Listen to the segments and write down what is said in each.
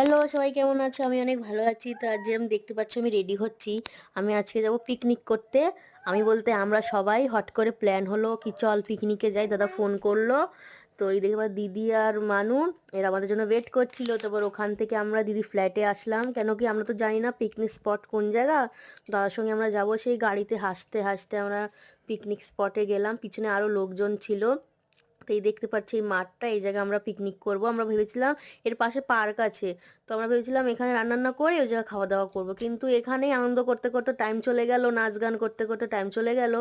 Hello, সবাই কেমন আছো? আমি অনেক ভালো আছি। তো আজ যেরকম দেখতে পাচ্ছ আমি রেডি হচ্ছি। আমি আজকে যাব পিকনিক করতে। আমি বলতে আমরা সবাই হট করে প্ল্যান হলো কি চল পিকনিকে যাই। দাদা ফোন করলো। তো এই দেখবার দিদি আর মানু এরা আমাদের জন্য ওয়েট করছিল। তারপর ওখান থেকে আমরা দিদি ফ্ল্যাটে আসলাম। কেন কি আমরা তো জানি না পিকনিক স্পট কোন জায়গা। দাদার সঙ্গে আমরা যাব সেই গাড়িতে হাসতে হাসতে আমরা পিকনিক স্পটে গেলাম। পিছনে আরও লোকজন ছিল। তো এই দেখতে পাচ্ছি এই মাঠটা, এই জায়গায় আমরা পিকনিক করব। আমরা ভেবেছিলাম এর পাশে পার্ক আছে, তো আমরা ভেবেছিলাম এখানে রান্না করে ওই জায়গায় খাওয়া দাওয়া করব, কিন্তু এখানেই আনন্দ করতে করতে টাইম চলে গেল, নাচ গান করতে করতে টাইম চলে গেল,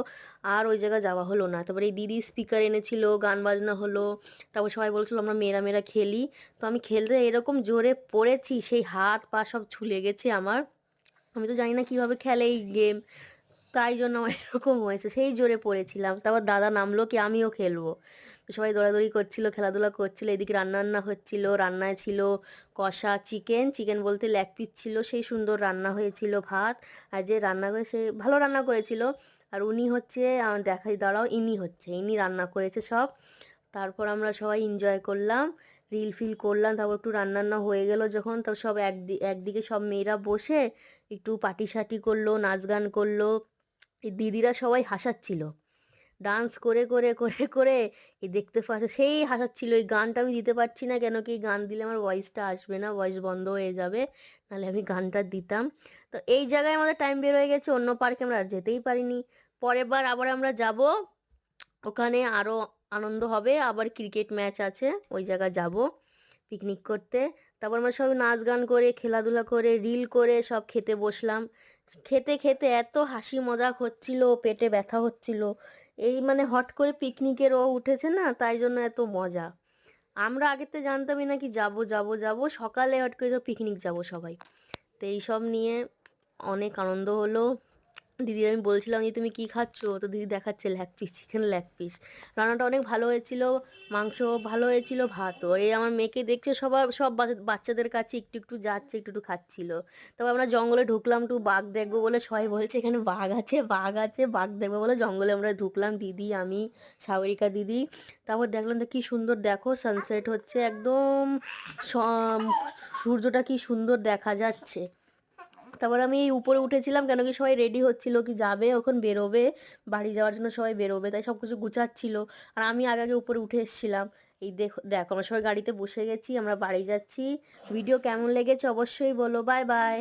আর ওই জায়গায় যাওয়া হলো না। তারপরে এই দিদি স্পিকার এনেছিল, গান বাজনা হলো। তারপর সবাই বলছিল আমরা মেয়েরা মেয়েরা খেলি। তো আমি খেলতে এরকম জোরে পড়েছি, সেই হাত পা সব ঝুলে গেছে আমার। আমি তো জানি না কিভাবে খেলে এই গেম, তাই জন্য আমার এরকম হয়েছে, সেই জোরে পড়েছিলাম। তারপর দাদা নামলো কি আমিও খেলবো। তো সবাই দৌড়াদৌড়ি করছিল, খেলাধুলা করছিল, এদিকে রান্না বান্না হচ্ছিল। রান্নায় ছিল কষা চিকেন, চিকেন বলতে লেগ পিস ছিল, সেই সুন্দর রান্না হয়েছিল। ভাত আর যে রান্না করে সে ভালো রান্না করেছিল। আর উনি হচ্ছে দেখাই দাঁড়াও, ইনি রান্না করেছে সব। তারপর আমরা সবাই এনজয় করলাম, রিল ফিল করলাম। তারপর একটু রান্নান্না হয়ে গেল যখন, তো সব একদিকে সব মেয়েরা বসে একটু পার্টি সাটি করলো, নাচ গান করলো। এই দিদিরা সবাই হাসাচ্ছিল, ডান্স করে করে করে করে। এই দেখতে পাচ্ছ সেই হাসাচ্ছিল। এই গানটা আমি দিতে পারছি না, কেন কি এই গান দিলে আমার ভয়েসটা আসবে না, ভয়েস বন্ধ হয়ে যাবে, নাহলে আমি গানটা দিতাম। তো এই জায়গায় আমাদের টাইম বের হয়ে গেছে, অন্য পার্কে আমরা আর যেতেই পারিনি। পরের বার আবার আমরা যাব, ওখানে আরও আনন্দ হবে। আবার ক্রিকেট ম্যাচ আছে, ওই জায়গায় যাব পিকনিক করতে। তারপর আমরা সব নাচ গান করে খেলাধুলা করে রিল করে সব খেতে বসলাম। খেতে খেতে এত হাসি মজাক হচ্ছিল, পেটে ব্যথা হচ্ছিল। এই মানে হট করে পিকনিকের ও উঠেছে না, তাই জন্য এত মজা। আমরা আগের থেকে জানতামই না কি যাব যাব যাব, সকালে হট করে পিকনিক যাব সবাই। তো এইসব নিয়ে অনেক আনন্দ হলো। দিদি আমি বলছিলাম যে তুমি কি খাচ্ছো, তো দিদি দেখাচ্ছে leg piece, chicken leg piece. রান্নাটা অনেক ভালো হয়েছিল, মাংস ভালো হয়েছিল, ভাতও। এই আমার মেয়েকে দেখছে সবার, সব বাচ্চাদের কাছে একটু একটু যাচ্ছে, একটু একটু খাচ্ছিল। তারপর আমরা জঙ্গলে ঢুকলাম, একটু বাঘ দেখবো বলে সবাই বলছে এখানে বাঘ আছে, বাঘ আছে, বাঘ দেখবো বলে জঙ্গলে আমরা ঢুকলাম, দিদি আমি সাগরিকা দিদি। তারপর দেখলাম তো কি সুন্দর, দেখো সানসেট হচ্ছে একদম, সূর্যটা কি সুন্দর দেখা যাচ্ছে। তারপর আমি এই উপরে উঠেছিলাম, কেন কি সবাই রেডি হচ্ছিল কি যাবে, ওখানে বেরোবে, বাড়ি যাওয়ার জন্য সবাই বেরোবে, তাই সব কিছু গুছাচ্ছিল। আর আমি আগে আগে উপরে উঠে এসেছিলাম। এই দেখো দেখো আমরা সবাই গাড়িতে বসে গেছি, আমরা বাড়ি যাচ্ছি। ভিডিও কেমন লেগেছে অবশ্যই বলো। Bye bye.